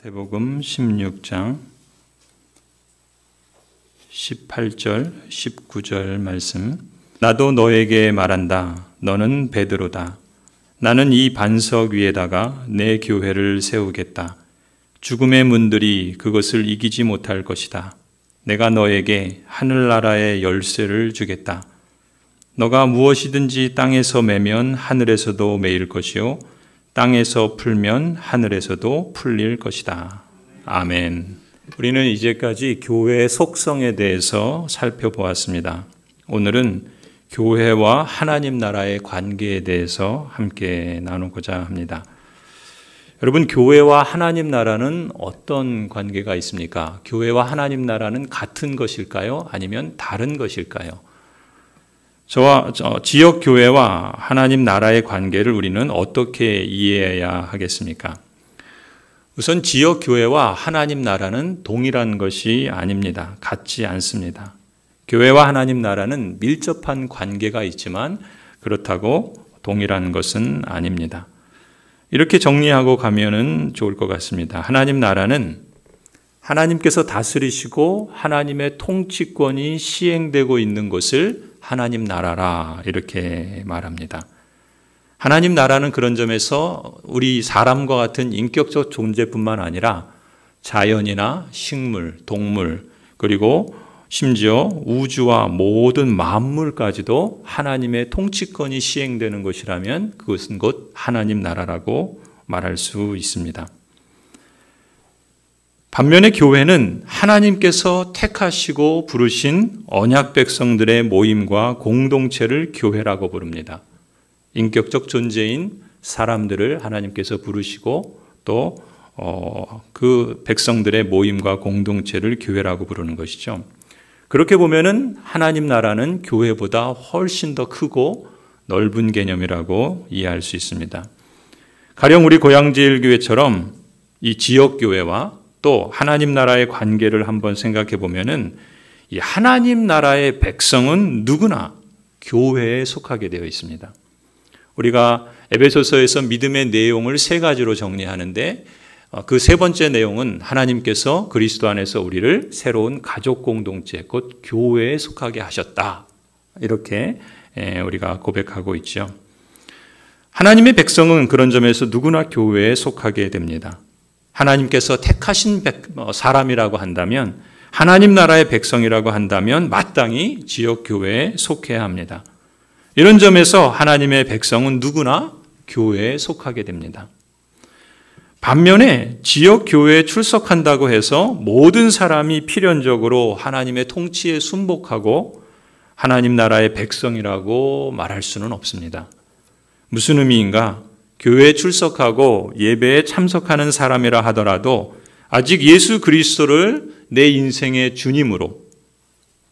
마태복음 16장 18절 19절 말씀. 나도 너에게 말한다. 너는 베드로다. 나는 이 반석 위에다가 내 교회를 세우겠다. 죽음의 문들이 그것을 이기지 못할 것이다. 내가 너에게 하늘나라의 열쇠를 주겠다. 너가 무엇이든지 땅에서 매면 하늘에서도 매일 것이요 땅에서 풀면 하늘에서도 풀릴 것이다. 아멘. 우리는 이제까지 교회의 속성에 대해서 살펴보았습니다. 오늘은 교회와 하나님 나라의 관계에 대해서 함께 나누고자 합니다. 여러분, 교회와 하나님 나라는 어떤 관계가 있습니까? 교회와 하나님 나라는 같은 것일까요? 아니면 다른 것일까요? 저와 지역 교회와 하나님 나라의 관계를 우리는 어떻게 이해해야 하겠습니까? 우선 지역 교회와 하나님 나라는 동일한 것이 아닙니다. 같지 않습니다. 교회와 하나님 나라는 밀접한 관계가 있지만 그렇다고 동일한 것은 아닙니다. 이렇게 정리하고 가면은 좋을 것 같습니다. 하나님 나라는 하나님께서 다스리시고 하나님의 통치권이 시행되고 있는 곳을 하나님 나라라 이렇게 말합니다. 하나님 나라는 그런 점에서 우리 사람과 같은 인격적 존재뿐만 아니라 자연이나 식물, 동물, 그리고 심지어 우주와 모든 만물까지도 하나님의 통치권이 시행되는 것이라면 그것은 곧 하나님 나라라고 말할 수 있습니다. 반면에 교회는 하나님께서 택하시고 부르신 언약 백성들의 모임과 공동체를 교회라고 부릅니다. 인격적 존재인 사람들을 하나님께서 부르시고 또 그 백성들의 모임과 공동체를 교회라고 부르는 것이죠. 그렇게 보면은 하나님 나라는 교회보다 훨씬 더 크고 넓은 개념이라고 이해할 수 있습니다. 가령 우리 고양제일교회처럼 이 지역교회와 또 하나님 나라의 관계를 한번 생각해 보면은 이 하나님 나라의 백성은 누구나 교회에 속하게 되어 있습니다. 우리가 에베소서에서 믿음의 내용을 세 가지로 정리하는데 그 세 번째 내용은 하나님께서 그리스도 안에서 우리를 새로운 가족 공동체, 곧 교회에 속하게 하셨다. 이렇게 우리가 고백하고 있죠. 하나님의 백성은 그런 점에서 누구나 교회에 속하게 됩니다. 하나님께서 택하신 사람이라고 한다면, 하나님 나라의 백성이라고 한다면 마땅히 지역교회에 속해야 합니다. 이런 점에서 하나님의 백성은 누구나 교회에 속하게 됩니다. 반면에 지역교회에 출석한다고 해서 모든 사람이 필연적으로 하나님의 통치에 순복하고 하나님 나라의 백성이라고 말할 수는 없습니다. 무슨 의미인가? 교회에 출석하고 예배에 참석하는 사람이라 하더라도 아직 예수 그리스도를 내 인생의 주님으로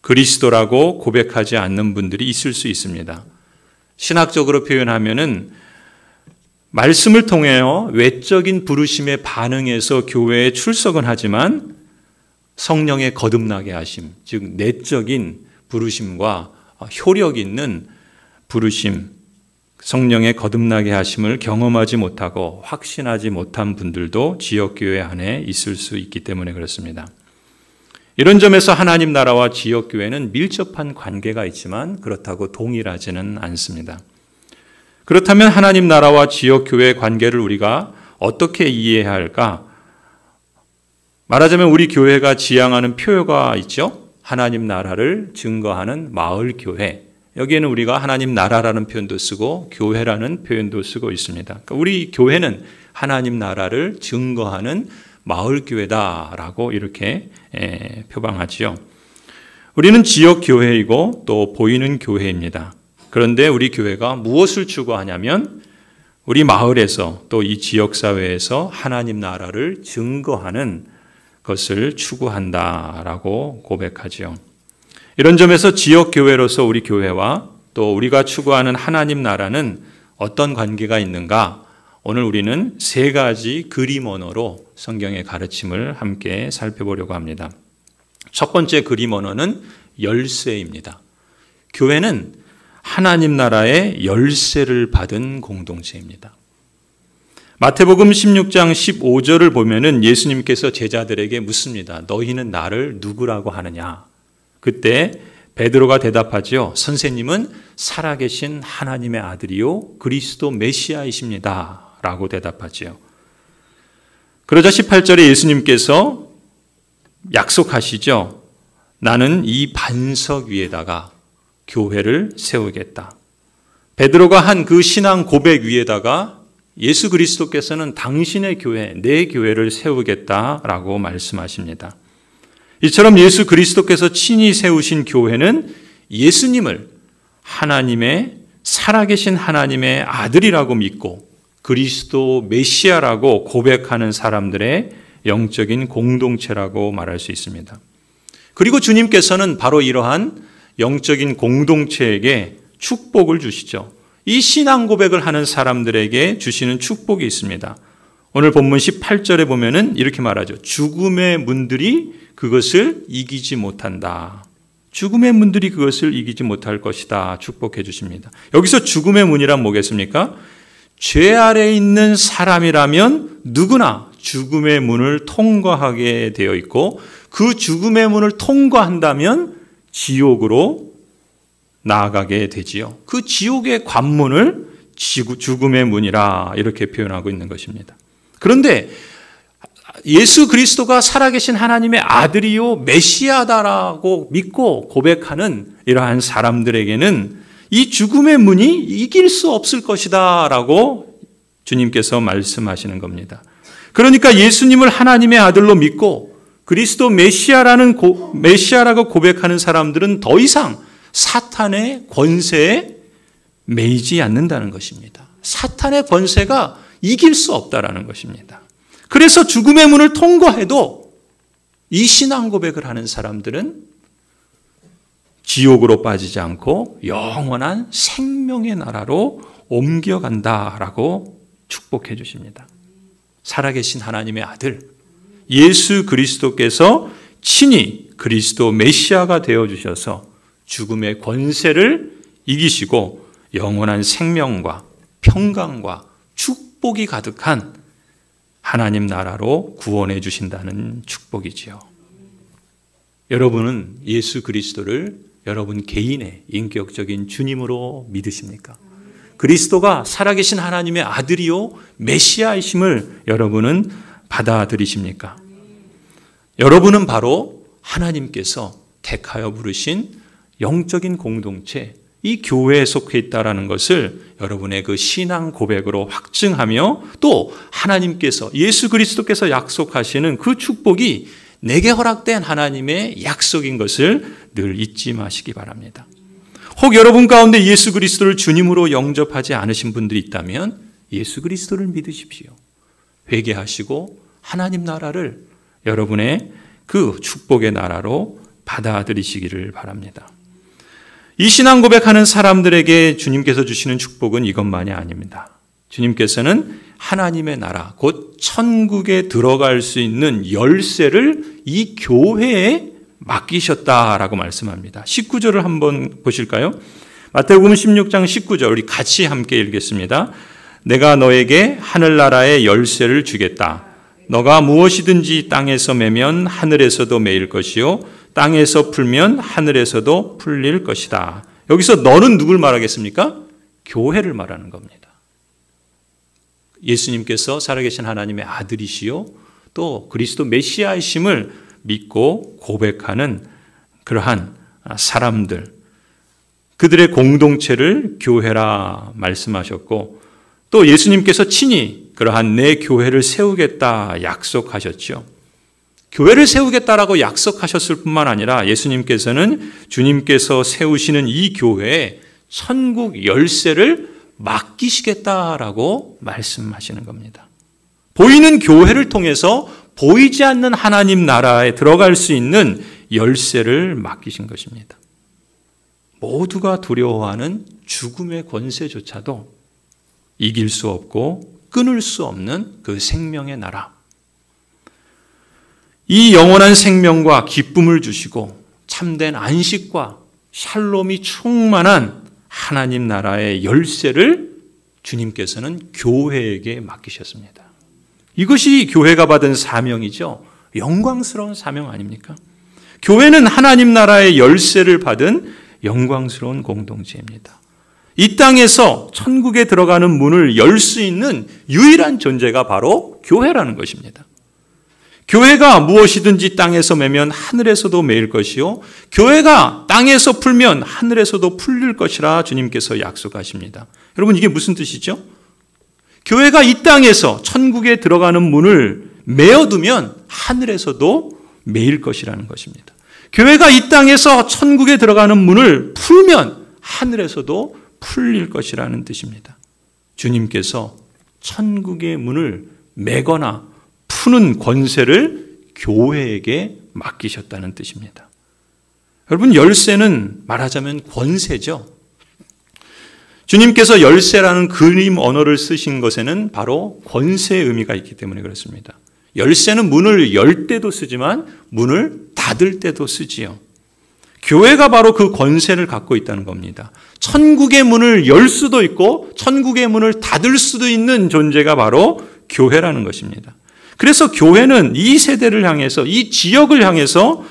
그리스도라고 고백하지 않는 분들이 있을 수 있습니다. 신학적으로 표현하면은 말씀을 통하여 외적인 부르심에 반응해서 교회에 출석은 하지만 성령의 거듭나게 하심, 즉 내적인 부르심과 효력 있는 부르심, 성령의 거듭나게 하심을 경험하지 못하고 확신하지 못한 분들도 지역교회 안에 있을 수 있기 때문에 그렇습니다. 이런 점에서 하나님 나라와 지역교회는 밀접한 관계가 있지만 그렇다고 동일하지는 않습니다. 그렇다면 하나님 나라와 지역교회의 관계를 우리가 어떻게 이해해야 할까? 말하자면 우리 교회가 지향하는 표어가 있죠. 하나님 나라를 증거하는 마을교회. 여기에는 우리가 하나님 나라라는 표현도 쓰고 교회라는 표현도 쓰고 있습니다. 그러니까 우리 교회는 하나님 나라를 증거하는 마을교회다라고 이렇게 표방하지요. 우리는 지역교회이고 또 보이는 교회입니다. 그런데 우리 교회가 무엇을 추구하냐면 우리 마을에서 또 이 지역사회에서 하나님 나라를 증거하는 것을 추구한다라고 고백하지요. 이런 점에서 지역교회로서 우리 교회와 또 우리가 추구하는 하나님 나라는 어떤 관계가 있는가? 오늘 우리는 세 가지 그림 언어로 성경의 가르침을 함께 살펴보려고 합니다. 첫 번째 그림 언어는 열쇠입니다. 교회는 하나님 나라의 열쇠를 받은 공동체입니다. 마태복음 16장 15절을 보면은 예수님께서 제자들에게 묻습니다. 너희는 나를 누구라고 하느냐? 그때 베드로가 대답하지요. 선생님은 살아계신 하나님의 아들이요 그리스도 메시아이십니다. 라고 대답하지요. 그러자 18절에 예수님께서 약속하시죠. 나는 이 반석 위에다가 교회를 세우겠다. 베드로가 한 그 신앙 고백 위에다가 예수 그리스도께서는 당신의 교회, 내 교회를 세우겠다라고 말씀하십니다. 이처럼 예수 그리스도께서 친히 세우신 교회는 예수님을 하나님의 살아계신 하나님의 아들이라고 믿고 그리스도 메시아라고 고백하는 사람들의 영적인 공동체라고 말할 수 있습니다. 그리고 주님께서는 바로 이러한 영적인 공동체에게 축복을 주시죠. 이 신앙 고백을 하는 사람들에게 주시는 축복이 있습니다. 오늘 본문 18절에 보면은 이렇게 말하죠. 죽음의 문들이 그것을 이기지 못한다. 죽음의 문들이 그것을 이기지 못할 것이다. 축복해 주십니다. 여기서 죽음의 문이란 뭐겠습니까? 죄 아래에 있는 사람이라면 누구나 죽음의 문을 통과하게 되어 있고 그 죽음의 문을 통과한다면 지옥으로 나아가게 되지요. 그 지옥의 관문을 죽음의 문이라 이렇게 표현하고 있는 것입니다. 그런데 예수 그리스도가 살아계신 하나님의 아들이요 메시아다라고 믿고 고백하는 이러한 사람들에게는 이 죽음의 문이 이길 수 없을 것이다 라고 주님께서 말씀하시는 겁니다. 그러니까 예수님을 하나님의 아들로 믿고 그리스도 메시아라고 고백하는 사람들은 더 이상 사탄의 권세에 매이지 않는다는 것입니다. 사탄의 권세가 이길 수 없다라는 것입니다. 그래서 죽음의 문을 통과해도 이 신앙 고백을 하는 사람들은 지옥으로 빠지지 않고 영원한 생명의 나라로 옮겨간다라고 축복해 주십니다. 살아계신 하나님의 아들 예수 그리스도께서 친히 그리스도 메시아가 되어주셔서 죽음의 권세를 이기시고 영원한 생명과 평강과 축복이 가득한 하나님 나라로 구원해 주신다는 축복이지요. 여러분은 예수 그리스도를 여러분 개인의 인격적인 주님으로 믿으십니까? 그리스도가 살아계신 하나님의 아들이요 메시아이심을 여러분은 받아들이십니까? 여러분은 바로 하나님께서 택하여 부르신 영적인 공동체, 이 교회에 속해 있다라는 것을 여러분의 그 신앙 고백으로 확증하며 또 하나님께서 예수 그리스도께서 약속하시는 그 축복이 내게 허락된 하나님의 약속인 것을 늘 잊지 마시기 바랍니다. 혹 여러분 가운데 예수 그리스도를 주님으로 영접하지 않으신 분들이 있다면 예수 그리스도를 믿으십시오. 회개하시고 하나님 나라를 여러분의 그 축복의 나라로 받아들이시기를 바랍니다. 이 신앙 고백하는 사람들에게 주님께서 주시는 축복은 이것만이 아닙니다. 주님께서는 하나님의 나라, 곧 천국에 들어갈 수 있는 열쇠를 이 교회에 맡기셨다라고 말씀합니다. 19절을 한번 보실까요? 마태복음 16장 19절 우리 같이 함께 읽겠습니다. 내가 너에게 하늘나라의 열쇠를 주겠다. 너가 무엇이든지 땅에서 매면 하늘에서도 매일 것이요 땅에서 풀면 하늘에서도 풀릴 것이다. 여기서 너는 누굴 말하겠습니까? 교회를 말하는 겁니다. 예수님께서 살아계신 하나님의 아들이시요 또 그리스도 메시아이심을 믿고 고백하는 그러한 사람들, 그들의 공동체를 교회라 말씀하셨고 또 예수님께서 친히 그러한 내 교회를 세우겠다 약속하셨죠. 교회를 세우겠다라고 약속하셨을 뿐만 아니라 예수님께서는 주님께서 세우시는 이 교회에 천국 열쇠를 맡기시겠다라고 말씀하시는 겁니다. 보이는 교회를 통해서 보이지 않는 하나님 나라에 들어갈 수 있는 열쇠를 맡기신 것입니다. 모두가 두려워하는 죽음의 권세조차도 이길 수 없고 끊을 수 없는 그 생명의 나라. 이 영원한 생명과 기쁨을 주시고 참된 안식과 샬롬이 충만한 하나님 나라의 열쇠를 주님께서는 교회에게 맡기셨습니다. 이것이 교회가 받은 사명이죠. 영광스러운 사명 아닙니까? 교회는 하나님 나라의 열쇠를 받은 영광스러운 공동체입니다. 이 땅에서 천국에 들어가는 문을 열 수 있는 유일한 존재가 바로 교회라는 것입니다. 교회가 무엇이든지 땅에서 매면 하늘에서도 매일 것이요, 교회가 땅에서 풀면 하늘에서도 풀릴 것이라 주님께서 약속하십니다. 여러분, 이게 무슨 뜻이죠? 교회가 이 땅에서 천국에 들어가는 문을 메어두면 하늘에서도 매일 것이라는 것입니다. 교회가 이 땅에서 천국에 들어가는 문을 풀면 하늘에서도 풀릴 것이라는 뜻입니다. 주님께서 천국의 문을 매거나 푸는 권세를 교회에게 맡기셨다는 뜻입니다. 여러분, 열쇠는 말하자면 권세죠. 주님께서 열쇠라는 그림 언어를 쓰신 것에는 바로 권세의 의미가 있기 때문에 그렇습니다. 열쇠는 문을 열 때도 쓰지만 문을 닫을 때도 쓰지요. 교회가 바로 그 권세를 갖고 있다는 겁니다. 천국의 문을 열 수도 있고 천국의 문을 닫을 수도 있는 존재가 바로 교회라는 것입니다. 그래서 교회는 이 세대를 향해서, 이 지역을 향해서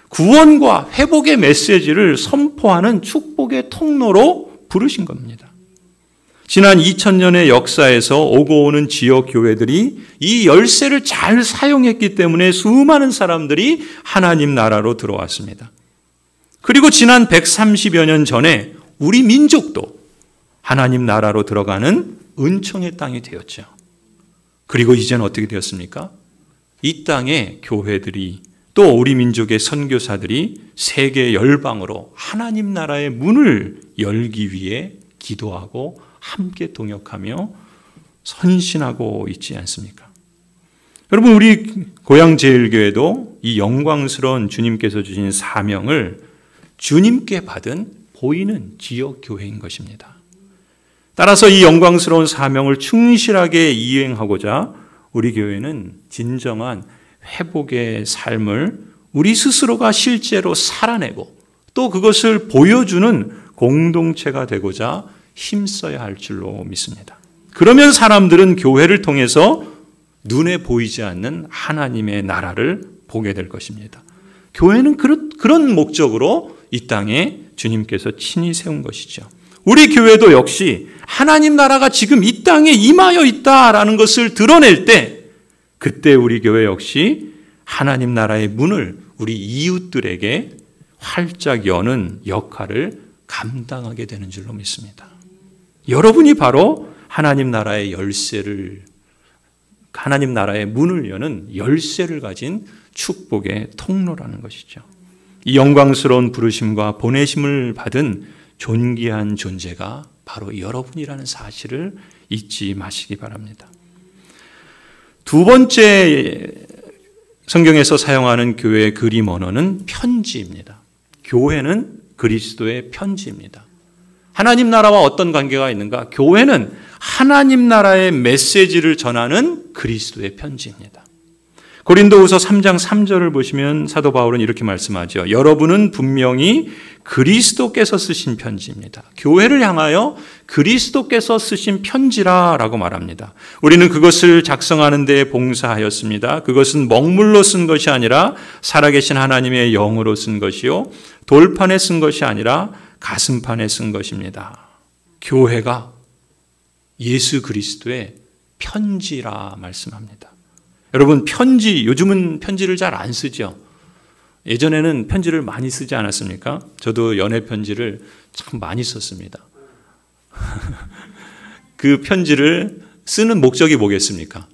구원과 회복의 메시지를 선포하는 축복의 통로로 부르신 겁니다. 지난 2000년의 역사에서 오고 오는 지역 교회들이 이 열쇠를 잘 사용했기 때문에 수많은 사람들이 하나님 나라로 들어왔습니다. 그리고 지난 130여 년 전에 우리 민족도 하나님 나라로 들어가는 은총의 땅이 되었죠. 그리고 이제는 어떻게 되었습니까? 이 땅의 교회들이, 또 우리 민족의 선교사들이 세계 열방으로 하나님 나라의 문을 열기 위해 기도하고 함께 동역하며 선신하고 있지 않습니까? 여러분, 우리 고양제일교회도 이 영광스러운 주님께서 주신 사명을 주님께 받은 보이는 지역교회인 것입니다. 따라서 이 영광스러운 사명을 충실하게 이행하고자 우리 교회는 진정한 회복의 삶을 우리 스스로가 실제로 살아내고 또 그것을 보여주는 공동체가 되고자 힘써야 할 줄로 믿습니다. 그러면 사람들은 교회를 통해서 눈에 보이지 않는 하나님의 나라를 보게 될 것입니다. 교회는 그런 목적으로 이 땅에 주님께서 친히 세운 것이죠. 우리 교회도 역시 하나님 나라가 지금 이 땅에 임하여 있다라는 것을 드러낼 때, 그때 우리 교회 역시 하나님 나라의 문을 우리 이웃들에게 활짝 여는 역할을 감당하게 되는 줄로 믿습니다. 여러분이 바로 하나님 나라의 열쇠를, 하나님 나라의 문을 여는 열쇠를 가진 축복의 통로라는 것이죠. 이 영광스러운 부르심과 보내심을 받은 존귀한 존재가 바로 여러분이라는 사실을 잊지 마시기 바랍니다. 두 번째 성경에서 사용하는 교회의 그림 언어는 편지입니다. 교회는 그리스도의 편지입니다. 하나님 나라와 어떤 관계가 있는가? 교회는 하나님 나라의 메시지를 전하는 그리스도의 편지입니다. 고린도후서 3장 3절을 보시면 사도 바울은 이렇게 말씀하죠. 여러분은 분명히 그리스도께서 쓰신 편지입니다. 교회를 향하여 그리스도께서 쓰신 편지라라고 말합니다. 우리는 그것을 작성하는 데 봉사하였습니다. 그것은 먹물로 쓴 것이 아니라 살아계신 하나님의 영으로 쓴 것이요, 돌판에 쓴 것이 아니라 가슴판에 쓴 것입니다. 교회가 예수 그리스도의 편지라 말씀합니다. 여러분, 편지, 요즘은 편지를 잘 안 쓰죠. 예전에는 편지를 많이 쓰지 않았습니까? 저도 연애 편지를 참 많이 썼습니다. 그 편지를 쓰는 목적이 뭐겠습니까?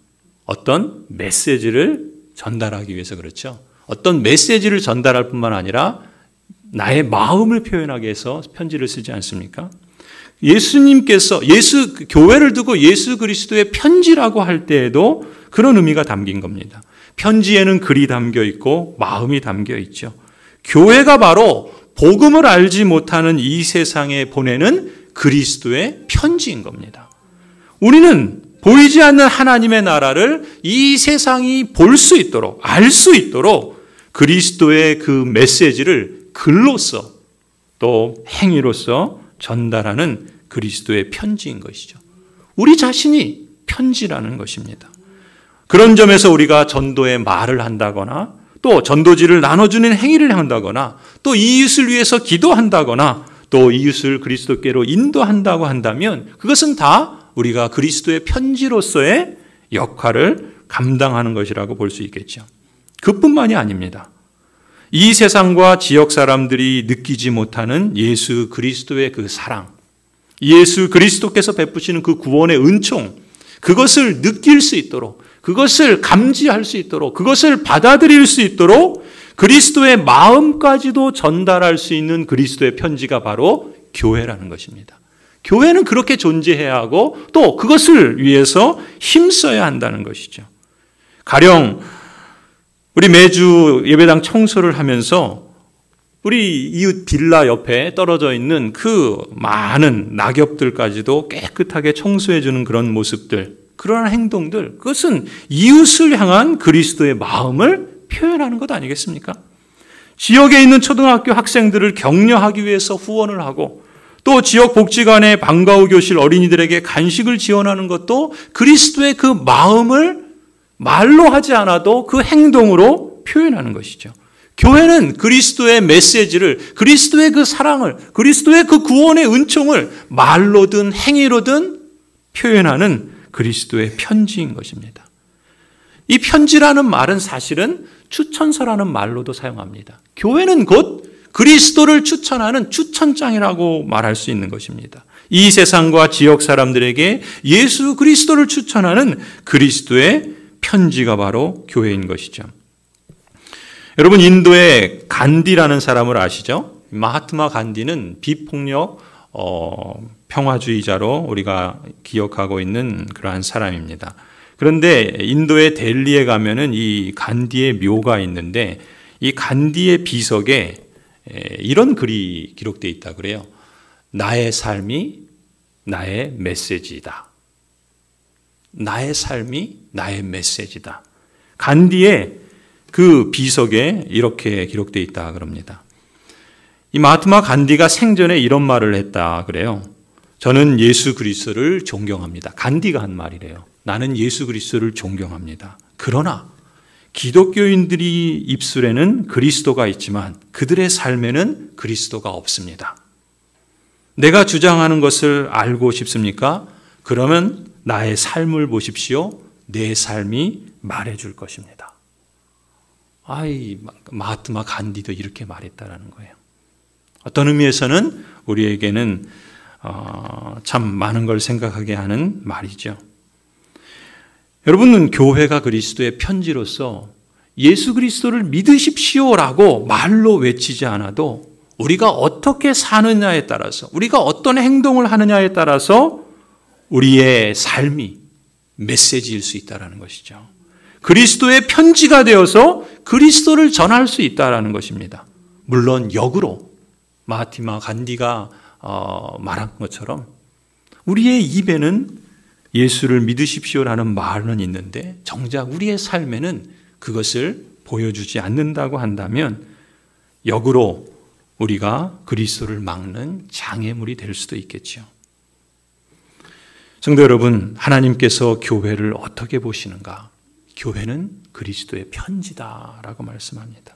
어떤 메시지를 전달하기 위해서 그렇죠. 어떤 메시지를 전달할 뿐만 아니라 나의 마음을 표현하기 위해서 편지를 쓰지 않습니까? 예수님께서 교회를 두고 예수 그리스도의 편지라고 할 때에도 그런 의미가 담긴 겁니다. 편지에는 글이 담겨 있고 마음이 담겨 있죠. 교회가 바로 복음을 알지 못하는 이 세상에 보내는 그리스도의 편지인 겁니다. 우리는 보이지 않는 하나님의 나라를 이 세상이 볼 수 있도록, 알 수 있도록 그리스도의 그 메시지를 글로써 또 행위로써 전달하는 그리스도의 편지인 것이죠. 우리 자신이 편지라는 것입니다. 그런 점에서 우리가 전도의 말을 한다거나 또 전도지를 나눠주는 행위를 한다거나 또 이웃을 위해서 기도한다거나 또 이웃을 그리스도께로 인도한다고 한다면 그것은 다 우리가 그리스도의 편지로서의 역할을 감당하는 것이라고 볼 수 있겠죠. 그뿐만이 아닙니다. 이 세상과 지역 사람들이 느끼지 못하는 예수 그리스도의 그 사랑, 예수 그리스도께서 베푸시는 그 구원의 은총, 그것을 느낄 수 있도록, 그것을 감지할 수 있도록, 그것을 받아들일 수 있도록 그리스도의 마음까지도 전달할 수 있는 그리스도의 편지가 바로 교회라는 것입니다. 교회는 그렇게 존재해야 하고 또 그것을 위해서 힘써야 한다는 것이죠. 가령 우리 매주 예배당 청소를 하면서 우리 이웃 빌라 옆에 떨어져 있는 그 많은 낙엽들까지도 깨끗하게 청소해 주는 그런 모습들, 그러한 행동들, 그것은 이웃을 향한 그리스도의 마음을 표현하는 것 아니겠습니까? 지역에 있는 초등학교 학생들을 격려하기 위해서 후원을 하고 또 지역 복지관의 방과 후 교실 어린이들에게 간식을 지원하는 것도 그리스도의 그 마음을 말로 하지 않아도 그 행동으로 표현하는 것이죠. 교회는 그리스도의 메시지를, 그리스도의 그 사랑을, 그리스도의 그 구원의 은총을 말로든 행위로든 표현하는 그리스도의 편지인 것입니다. 이 편지라는 말은 사실은 추천서라는 말로도 사용합니다. 교회는 곧 그리스도를 추천하는 추천장이라고 말할 수 있는 것입니다. 이 세상과 지역 사람들에게 예수 그리스도를 추천하는 그리스도의 편지가 바로 교회인 것이죠. 여러분, 인도의 간디라는 사람을 아시죠? 마하트마 간디는 비폭력 평화주의자로 우리가 기억하고 있는 그러한 사람입니다. 그런데 인도의 델리에 가면은 이 간디의 묘가 있는데 이 간디의 비석에 이런 글이 기록되어 있다 그래요. 나의 삶이 나의 메시지이다. 나의 삶이 나의 메시지다. 간디의 그 비석에 이렇게 기록되어 있다 그럽니다. 이 마하트마 간디가 생전에 이런 말을 했다 그래요. 저는 예수 그리스도를 존경합니다. 간디가 한 말이래요. 나는 예수 그리스도를 존경합니다. 그러나 기독교인들이 입술에는 그리스도가 있지만 그들의 삶에는 그리스도가 없습니다. 내가 주장하는 것을 알고 싶습니까? 그러면 나의 삶을 보십시오. 내 삶이 말해줄 것입니다. 마하트마 간디도 이렇게 말했다라는 거예요. 어떤 의미에서는 우리에게는 참 많은 걸 생각하게 하는 말이죠. 여러분은 교회가 그리스도의 편지로서 예수 그리스도를 믿으십시오라고 말로 외치지 않아도 우리가 어떻게 사느냐에 따라서, 우리가 어떤 행동을 하느냐에 따라서 우리의 삶이 메시지일 수 있다는 것이죠. 그리스도의 편지가 되어서 그리스도를 전할 수 있다는 것입니다. 물론 역으로 마하트마 간디가 말한 것처럼 우리의 입에는 예수를 믿으십시오라는 말은 있는데 정작 우리의 삶에는 그것을 보여주지 않는다고 한다면 역으로 우리가 그리스도를 막는 장애물이 될 수도 있겠죠. 성도 여러분, 하나님께서 교회를 어떻게 보시는가? 교회는 그리스도의 편지다라고 말씀합니다.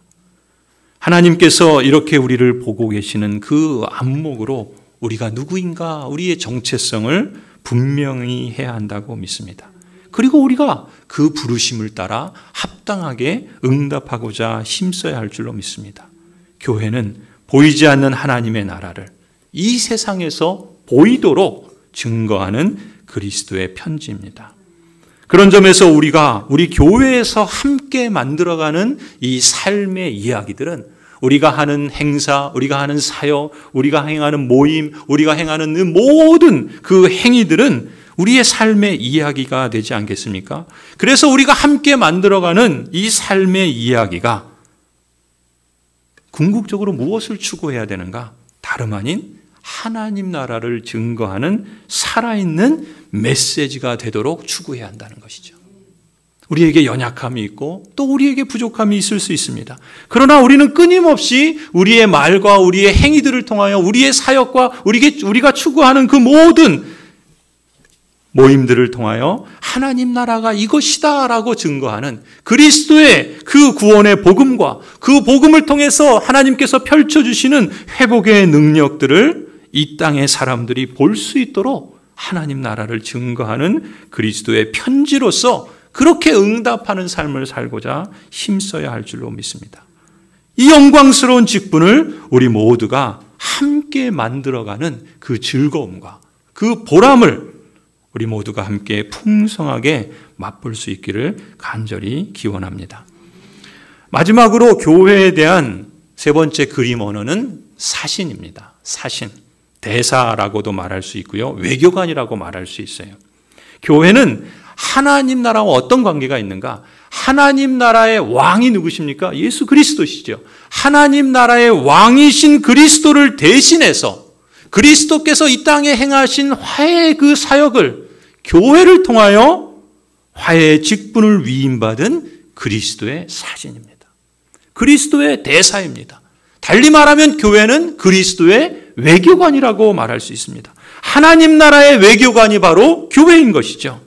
하나님께서 이렇게 우리를 보고 계시는 그 안목으로 우리가 누구인가, 우리의 정체성을 분명히 해야 한다고 믿습니다. 그리고 우리가 그 부르심을 따라 합당하게 응답하고자 힘써야 할 줄로 믿습니다. 교회는 보이지 않는 하나님의 나라를 이 세상에서 보이도록 증거하는 그리스도의 편지입니다. 그런 점에서 우리 교회에서 함께 만들어가는 이 삶의 이야기들은 우리가 하는 행사, 우리가 하는 사역, 우리가 행하는 모임, 우리가 행하는 모든 그 행위들은 우리의 삶의 이야기가 되지 않겠습니까? 그래서 우리가 함께 만들어가는 이 삶의 이야기가 궁극적으로 무엇을 추구해야 되는가? 다름 아닌 하나님 나라를 증거하는 살아있는 메시지가 되도록 추구해야 한다는 것이죠. 우리에게 연약함이 있고 또 우리에게 부족함이 있을 수 있습니다. 그러나 우리는 끊임없이 우리의 말과 우리의 행위들을 통하여 우리의 사역과 우리가 추구하는 그 모임들을 통하여 하나님 나라가 이것이다라고 증거하는 그리스도의 그 구원의 복음과 그 복음을 통해서 하나님께서 펼쳐주시는 회복의 능력들을 이 땅의 사람들이 볼 수 있도록 하나님 나라를 증거하는 그리스도의 편지로서 그렇게 응답하는 삶을 살고자 힘써야 할 줄로 믿습니다. 이 영광스러운 직분을 우리 모두가 함께 만들어가는 그 즐거움과 그 보람을 우리 모두가 함께 풍성하게 맛볼 수 있기를 간절히 기원합니다. 마지막으로 교회에 대한 세 번째 그림 언어는 사신입니다. 사신. 대사라고도 말할 수 있고요. 외교관이라고 말할 수 있어요. 교회는 하나님 나라와 어떤 관계가 있는가? 하나님 나라의 왕이 누구십니까? 예수 그리스도시죠. 하나님 나라의 왕이신 그리스도를 대신해서 그리스도께서 이 땅에 행하신 화해의 그 사역을 교회를 통하여 화해의 직분을 위임받은 그리스도의 사신입니다. 그리스도의 대사입니다. 달리 말하면 교회는 그리스도의 외교관이라고 말할 수 있습니다. 하나님 나라의 외교관이 바로 교회인 것이죠.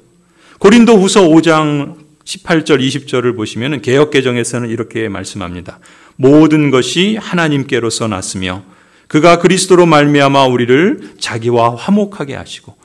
고린도후서 5장 18절 20절을 보시면 개역개정에서는 이렇게 말씀합니다. 모든 것이 하나님께로서 났으며 그가 그리스도로 말미암아 우리를 자기와 화목하게 하시고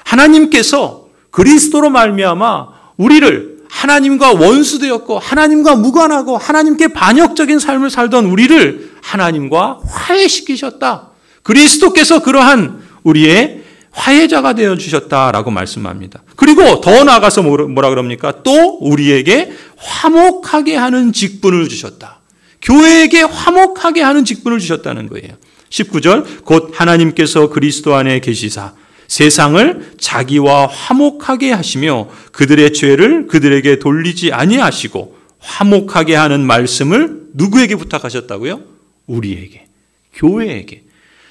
하나님께서 그리스도로 말미암아 우리를 하나님과 원수되었고 하나님과 무관하고 하나님께 반역적인 삶을 살던 우리를 하나님과 화해시키셨다. 그리스도께서 그러한 우리의 화해자가 되어주셨다라고 말씀합니다. 그리고 더 나아가서 뭐라 그럽니까? 또 우리에게 화목하게 하는 직분을 주셨다. 교회에게 화목하게 하는 직분을 주셨다는 거예요. 19절 곧 하나님께서 그리스도 안에 계시사 세상을 자기와 화목하게 하시며 그들의 죄를 그들에게 돌리지 아니하시고 화목하게 하는 말씀을 누구에게 부탁하셨다고요? 우리에게, 교회에게.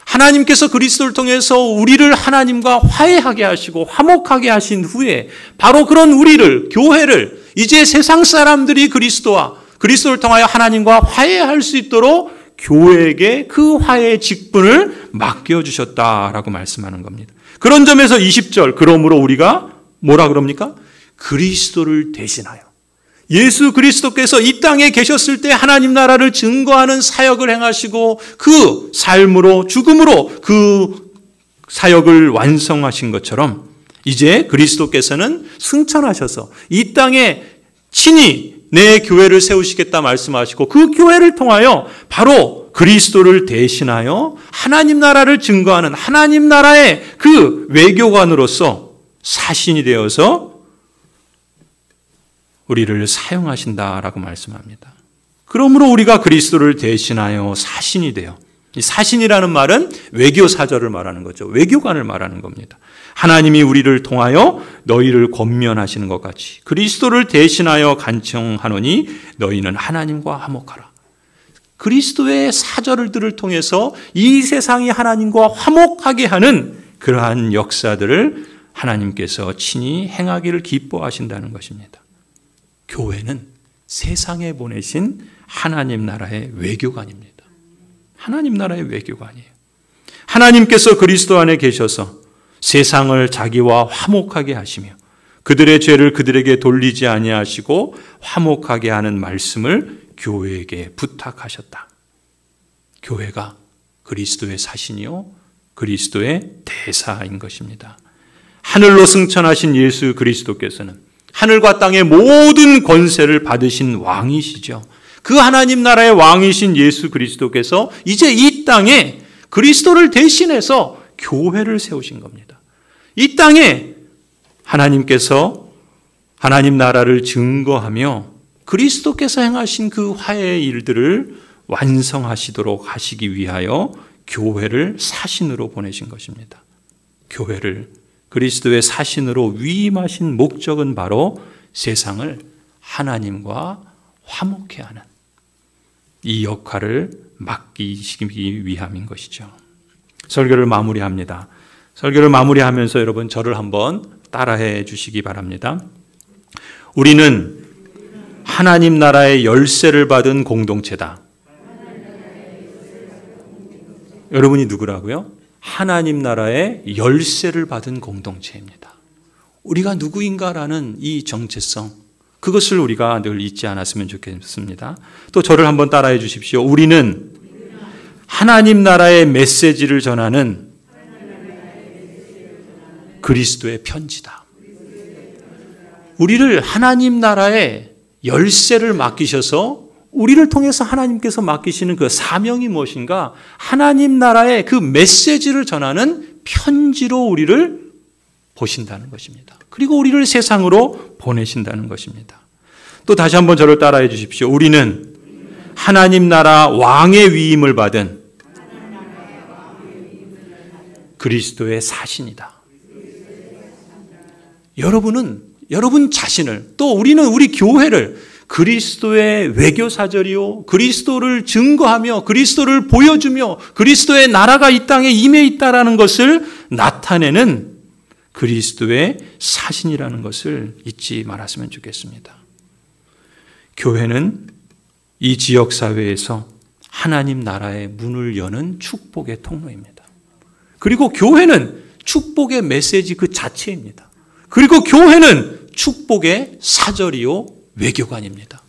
하나님께서 그리스도를 통해서 우리를 하나님과 화해하게 하시고 화목하게 하신 후에 바로 그런 우리를, 교회를 이제 세상 사람들이 그리스도를 통하여 하나님과 화해할 수 있도록 교회에게 그 화해의 직분을 맡겨주셨다라고 말씀하는 겁니다. 그런 점에서 20절 그러므로 우리가 뭐라 그럽니까? 그리스도를 대신하여 예수 그리스도께서 이 땅에 계셨을 때 하나님 나라를 증거하는 사역을 행하시고 그 삶으로 죽음으로 그 사역을 완성하신 것처럼 이제 그리스도께서는 승천하셔서 이 땅에 친히 내 교회를 세우시겠다 말씀하시고 그 교회를 통하여 바로 그리스도를 대신하여 하나님 나라를 증거하는 하나님 나라의 그 외교관으로서 사신이 되어서 우리를 사용하신다라고 말씀합니다. 그러므로 우리가 그리스도를 대신하여 사신이 되어, 이 사신이라는 말은 외교사절을 말하는 거죠. 외교관을 말하는 겁니다. 하나님이 우리를 통하여 너희를 권면하시는 것 같이 그리스도를 대신하여 간청하노니 너희는 하나님과 화목하라. 그리스도의 사절들을 통해서 이 세상이 하나님과 화목하게 하는 그러한 역사들을 하나님께서 친히 행하기를 기뻐하신다는 것입니다. 교회는 세상에 보내신 하나님 나라의 외교관입니다. 하나님 나라의 외교관이에요. 하나님께서 그리스도 안에 계셔서 세상을 자기와 화목하게 하시며 그들의 죄를 그들에게 돌리지 아니하시고 화목하게 하는 말씀을 교회에게 부탁하셨다. 교회가 그리스도의 사신이요 그리스도의 대사인 것입니다. 하늘로 승천하신 예수 그리스도께서는 하늘과 땅의 모든 권세를 받으신 왕이시죠. 그 하나님 나라의 왕이신 예수 그리스도께서 이제 이 땅에 그리스도를 대신해서 교회를 세우신 겁니다. 이 땅에 하나님께서 하나님 나라를 증거하며 그리스도께서 행하신 그 화해의 일들을 완성하시도록 하시기 위하여 교회를 사신으로 보내신 것입니다. 교회를 그리스도의 사신으로 위임하신 목적은 바로 세상을 하나님과 화목케 하는 이 역할을 맡기시기 위함인 것이죠. 설교를 마무리합니다. 설교를 마무리하면서 여러분 저를 한번 따라해 주시기 바랍니다. 우리는 하나님 나라의 열쇠를 받은 공동체다. 여러분이 누구라고요? 하나님 나라의 열쇠를 받은 공동체입니다. 우리가 누구인가라는 이 정체성, 그것을 우리가 늘 잊지 않았으면 좋겠습니다. 또 저를 한번 따라해 주십시오. 우리는 하나님 나라의 메시지를 전하는 그리스도의 편지다. 우리를 하나님 나라의 열쇠를 맡기셔서 우리를 통해서 하나님께서 맡기시는 그 사명이 무엇인가? 하나님 나라의 그 메시지를 전하는 편지로 우리를 보신다는 것입니다. 그리고 우리를 세상으로 보내신다는 것입니다. 또 다시 한번 저를 따라해 주십시오. 우리는 하나님 나라 왕의 위임을 받은 그리스도의 사신이다. 여러분은 여러분 자신을, 또 우리는 우리 교회를 그리스도의 외교사절이요, 그리스도를 증거하며 그리스도를 보여주며 그리스도의 나라가 이 땅에 임해 있다라는 것을 나타내는 그리스도의 사신이라는 것을 잊지 말았으면 좋겠습니다. 교회는 이 지역사회에서 하나님 나라의 문을 여는 축복의 통로입니다. 그리고 교회는 축복의 메시지 그 자체입니다. 그리고 교회는 축복의 사절이요 외교관입니다.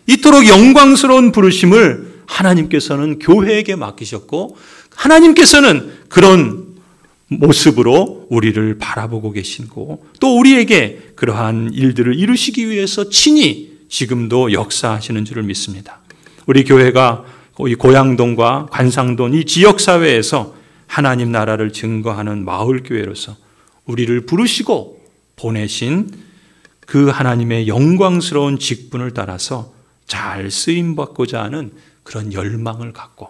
이토록 영광스러운 부르심을 하나님께서는 교회에게 맡기셨고 하나님께서는 그런 모습으로 우리를 바라보고 계시고 또 우리에게 그러한 일들을 이루시기 위해서 친히 지금도 역사하시는 줄을 믿습니다. 우리 교회가 이 고양동과 관상동 이 지역사회에서 하나님 나라를 증거하는 마을교회로서 우리를 부르시고 보내신 그 하나님의 영광스러운 직분을 따라서 잘 쓰임받고자 하는 그런 열망을 갖고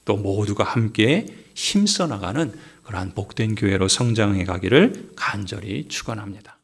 또 모두가 함께 힘써 나가는 그러한 복된 교회로 성장해 가기를 간절히 축원합니다.